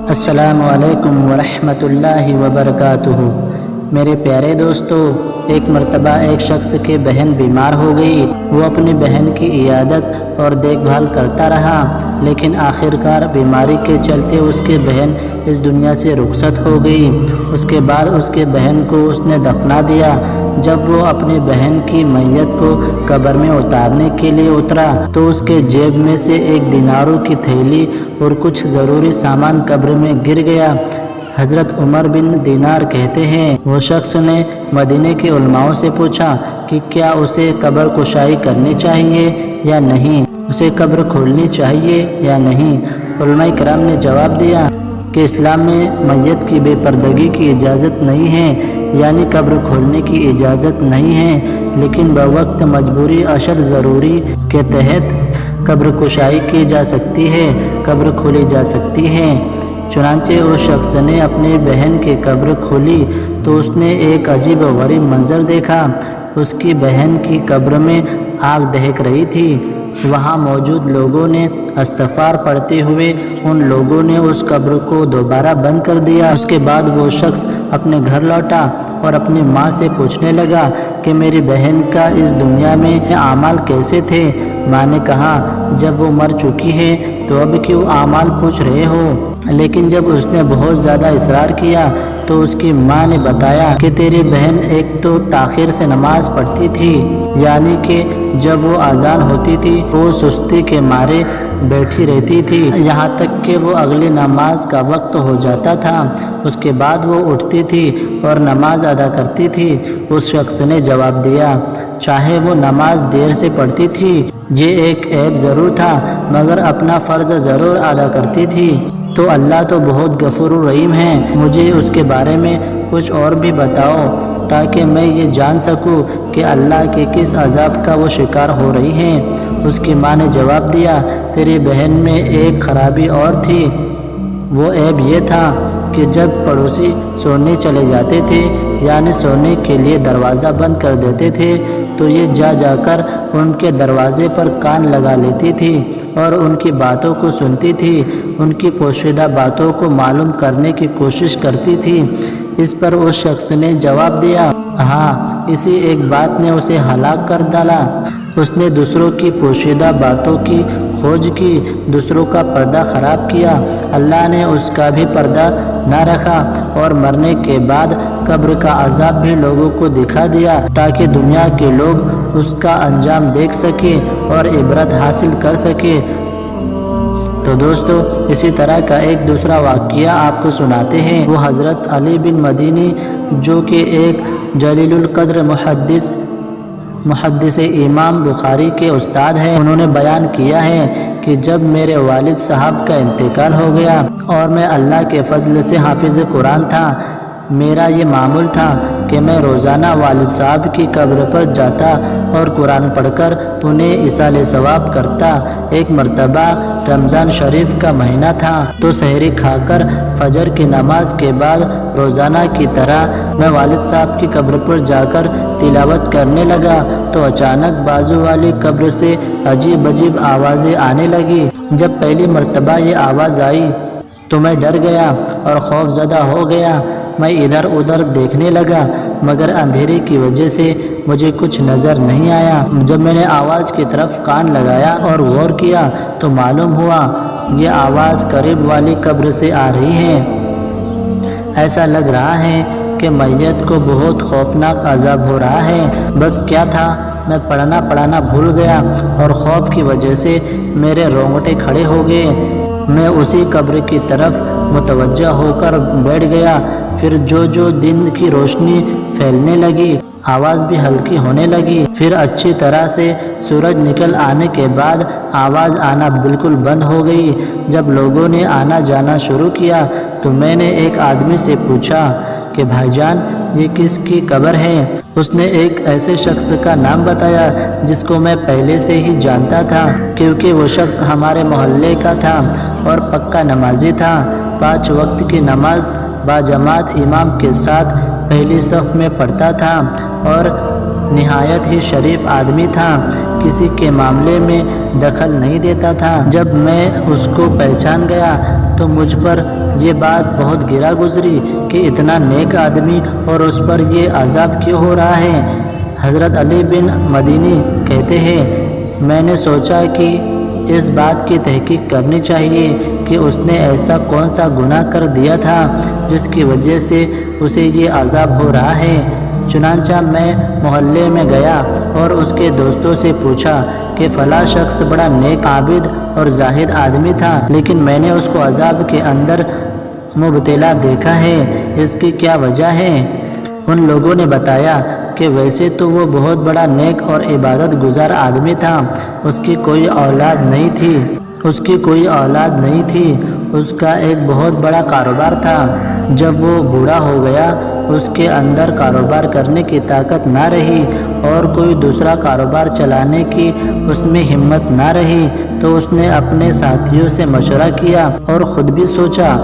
السلام علیکم ورحمۃ اللہ وبرکاتہ۔ میرے پیارے دوستو، ایک مرتبہ ایک شخص کی بہن بیمار ہو گئی۔ وہ اپنی بہن کی عیادت اور دیکھ بھال کرتا رہا، لیکن آخرکار بیماری کے چلتے اس کی بہن اس دنیا سے رخصت ہو گئی۔ اس کے بعد اس کی بہن کو اس نے دفنا دیا۔ جب وہ اپنی بہن کی میت کو قبر میں اتارنے کے لیے اترا تو اس کے جیب میں سے ایک دیناروں کی تھیلی اور کچھ ضروری سامان قبر میں گر گیا۔ حضرت عمر بن دینار کہتے ہیں، وہ شخص نے مدینے کے علماء سے پوچھا کہ کیا اسے قبر کشائی کرنی چاہیے یا نہیں، اسے قبر کھولنی چاہیے یا نہیں۔ علماء کرام نے جواب دیا کہ اسلام میں میت کی بے پردگی کی اجازت نہیں ہے، یعنی قبر کھولنے کی اجازت نہیں ہے، لیکن بوقت مجبوری اشد ضروری کے تحت قبر کشائی کی جا سکتی ہے، قبر کھولی جا سکتی ہے۔ چنانچہ اس شخص نے اپنی بہن کی قبر کھولی تو اس نے ایک عجیب و غریب منظر دیکھا۔ اس کی بہن کی قبر میں آگ دہک رہی تھی۔ وہاں موجود لوگوں نے استغفار پڑھتے ہوئے ان لوگوں نے اس قبر کو دوبارہ بند کر دیا۔ اس کے بعد وہ شخص اپنے گھر لوٹا اور اپنی ماں سے پوچھنے لگا کہ میری بہن کا اس دنیا میں اعمال کیسے تھے؟ ماں نے کہا، جب وہ مر چکی ہے تو اب کیوں اعمال پوچھ رہے ہو؟ لیکن جب اس نے بہت زیادہ اصرار کیا تو اس کی ماں نے بتایا کہ تیری بہن ایک تو تاخیر سے نماز پڑھتی تھی، یعنی کہ جب وہ اذان ہوتی تھی وہ سستی کے مارے بیٹھی رہتی تھی یہاں تک کہ وہ اگلی نماز کا وقت ہو جاتا تھا، اس کے بعد وہ اٹھتی تھی اور نماز ادا کرتی تھی۔ اس شخص نے جواب دیا، چاہے وہ نماز دیر سے پڑھتی تھی، یہ ایک عیب ضرور تھا، مگر اپنا فرض ضرور ادا کرتی تھی، تو اللہ تو بہت غفور الرحیم ہے۔ مجھے اس کے بارے میں کچھ اور بھی بتاؤ تاکہ میں یہ جان سکوں کہ اللہ کے کس عذاب کا وہ شکار ہو رہی ہیں۔ اس کی ماں نے جواب دیا، تیری بہن میں ایک خرابی اور تھی۔ وہ عیب یہ تھا کہ جب پڑوسی سونے چلے جاتے تھے، یعنی سونے کے لیے دروازہ بند کر دیتے تھے، تو یہ جا جا کر ان کے دروازے پر کان لگا لیتی تھی اور ان کی باتوں کو سنتی تھی، ان کی پوشیدہ باتوں کو معلوم کرنے کی کوشش کرتی تھی۔ اس پر اس شخص نے جواب دیا، ہاں، اسی ایک بات نے اسے ہلاک کر ڈالا۔ اس نے دوسروں کی پوشیدہ باتوں کی کھوج کی، دوسروں کا پردہ خراب کیا، اللہ نے اس کا بھی پردہ نہ رکھا، اور مرنے کے بعد قبر کا عذاب بھی لوگوں کو دکھا دیا تاکہ دنیا کے لوگ اس کا انجام دیکھ سکیں اور عبرت حاصل کر سکیں۔ تو دوستو، اسی طرح کا ایک دوسرا واقعہ آپ کو سناتے ہیں۔ وہ حضرت علی بن مدینی جو کہ ایک جلیل القدر محدث امام بخاری کے استاد ہیں، انہوں نے بیان کیا ہے کہ جب میرے والد صاحب کا انتقال ہو گیا اور میں اللہ کے فضل سے حافظ قرآن تھا، میرا یہ معمول تھا کہ میں روزانہ والد صاحب کی قبر پر جاتا اور قرآن پڑھ کر انہیں ایصال ثواب کرتا۔ ایک مرتبہ رمضان شریف کا مہینہ تھا تو سحری کھا کر فجر کی نماز کے بعد روزانہ کی طرح میں والد صاحب کی قبر پر جا کر تلاوت کرنے لگا تو اچانک بازو والی قبر سے عجیب عجیب آوازیں آنے لگی۔ جب پہلی مرتبہ یہ آواز آئی تو میں ڈر گیا اور خوف زدہ ہو گیا۔ میں ادھر ادھر دیکھنے لگا مگر اندھیرے کی وجہ سے مجھے کچھ نظر نہیں آیا۔ جب میں نے آواز کی طرف کان لگایا اور غور کیا تو معلوم ہوا یہ آواز قریب والی قبر سے آ رہی ہے۔ ایسا لگ رہا ہے کہ میت کو بہت خوفناک عذاب ہو رہا ہے۔ بس کیا تھا، میں پڑھنا بھول گیا اور خوف کی وجہ سے میرے رونگٹے کھڑے ہو گئے۔ میں اسی قبر کی طرف متوجہ ہو کر بیٹھ گیا۔ پھر جو دن کی روشنی پھیلنے لگی، آواز بھی ہلکی ہونے لگی۔ پھر اچھی طرح سے سورج نکل آنے کے بعد آواز آنا بالکل بند ہو گئی۔ جب لوگوں نے آنا جانا شروع کیا تو میں نے ایک آدمی سے پوچھا کہ بھائی جان، یہ کس کی قبر ہے؟ اس نے ایک ایسے شخص کا نام بتایا جس کو میں پہلے سے ہی جانتا تھا، کیونکہ وہ شخص ہمارے محلے کا تھا اور پکا نمازی تھا۔ 5 وقت کی نماز باجماعت امام کے ساتھ پہلی صف میں پڑھتا تھا اور نہایت ہی شریف آدمی تھا، کسی کے معاملے میں دخل نہیں دیتا تھا۔ جب میں اس کو پہچان گیا تو مجھ پر یہ بات بہت گرا گزری کہ اتنا نیک آدمی اور اس پر یہ عذاب کیوں ہو رہا ہے۔ حضرت علی بن مدینی کہتے ہیں میں نے سوچا کہ اس بات کی تحقیق کرنی چاہیے کہ اس نے ایسا کون سا گناہ کر دیا تھا جس کی وجہ سے اسے یہ عذاب ہو رہا ہے۔ چنانچہ میں محلے میں گیا اور اس کے دوستوں سے پوچھا کہ فلاں شخص بڑا نیک عابد اور زاہد آدمی تھا، لیکن میں نے اس کو عذاب کے اندر مبتلا دیکھا ہے، اس کی کیا وجہ ہے؟ ان لوگوں نے بتایا کہ ویسے تو وہ بہت بڑا نیک اور عبادت گزار آدمی تھا، اس کی کوئی اولاد نہیں تھی، اس کا ایک بہت بڑا کاروبار تھا۔ جب وہ بوڑھا ہو گیا، اس کے اندر کاروبار کرنے کی طاقت نہ رہی اور کوئی دوسرا کاروبار چلانے کی اس میں ہمت نہ رہی، تو اس نے اپنے ساتھیوں سے مشورہ کیا اور خود بھی سوچا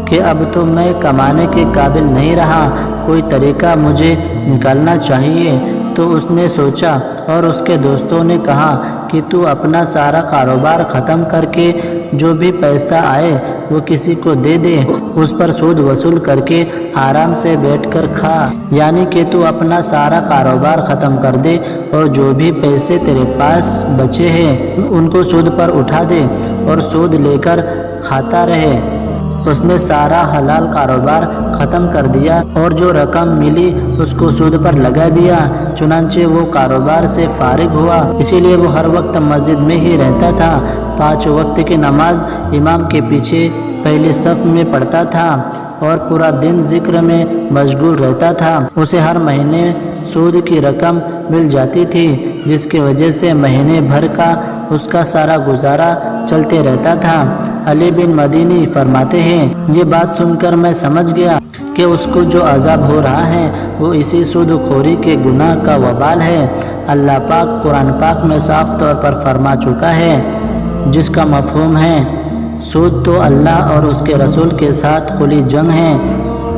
کہ اب تو میں کمانے کے قابل نہیں رہا، کوئی طریقہ مجھے نکالنا چاہیے۔ تو اس نے سوچا اور اس کے دوستوں نے کہا کہ تو اپنا سارا کاروبار ختم کر کے جو بھی پیسہ آئے وہ کسی کو دے دے، اس پر سود وصول کر کے آرام سے بیٹھ کر کھا، یعنی کہ تو اپنا سارا کاروبار ختم کر دے اور جو بھی پیسے تیرے پاس بچے ہیں ان کو سود پر اٹھا دے اور سود لے کر کھاتا رہے۔ اس نے سارا حلال کاروبار ختم کر دیا اور جو رقم ملی اس کو سود پر لگا دیا، چنانچہ وہ کاروبار سے فارغ ہوا۔ اسی لیے وہ ہر وقت مسجد میں ہی رہتا تھا، 5 وقت کی نماز امام کے پیچھے پہلی صف میں پڑھتا تھا اور پورا دن ذکر میں مشغول رہتا تھا۔ اسے ہر مہینے سود کی رقم مل جاتی تھی، جس کی وجہ سے مہینے بھر کا اس کا سارا گزارا چلتے رہتا تھا۔ علی بن مدینی فرماتے ہیں یہ بات سن کر میں سمجھ گیا کہ اس کو جو عذاب ہو رہا ہے وہ اسی سود خوری کے گناہ کا وبال ہے۔ اللہ پاک قرآن پاک میں صاف طور پر فرما چکا ہے، جس کا مفہوم ہے سود تو اللہ اور اس کے رسول کے ساتھ کھلی جنگ ہے۔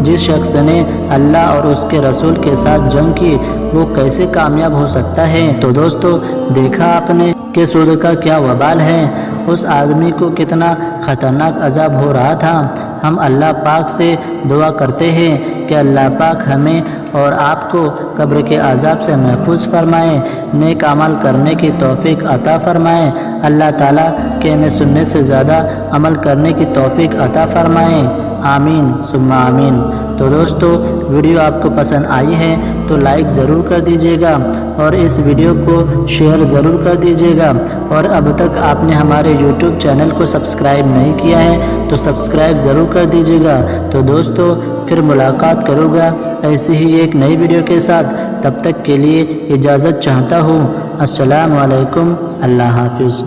جس شخص نے اللہ اور اس کے رسول کے ساتھ جنگ کی وہ کیسے کامیاب ہو سکتا ہے؟ تو دوستو دیکھا آپ نے کہ سود کا کیا وبال ہے، اس آدمی کو کتنا خطرناک عذاب ہو رہا تھا۔ ہم اللہ پاک سے دعا کرتے ہیں کہ اللہ پاک ہمیں اور آپ کو قبر کے عذاب سے محفوظ فرمائے، نیک عمل کرنے کی توفیق عطا فرمائے، اللہ تعالیٰ کہنے سننے سے زیادہ عمل کرنے کی توفیق عطا فرمائے، آمین ثم آمین۔ تو دوستو ویڈیو آپ کو پسند آئی ہے تو لائک ضرور کر دیجیے گا اور اس ویڈیو کو شیئر ضرور کر دیجیے گا، اور اب تک آپ نے ہمارے یوٹیوب چینل کو سبسکرائب نہیں کیا ہے تو سبسکرائب ضرور کر دیجیے گا۔ تو دوستو پھر ملاقات کروں گا ایسی ہی ایک نئی ویڈیو کے ساتھ، تب تک کے لیے اجازت چاہتا ہوں۔ السلام علیکم، اللہ حافظ۔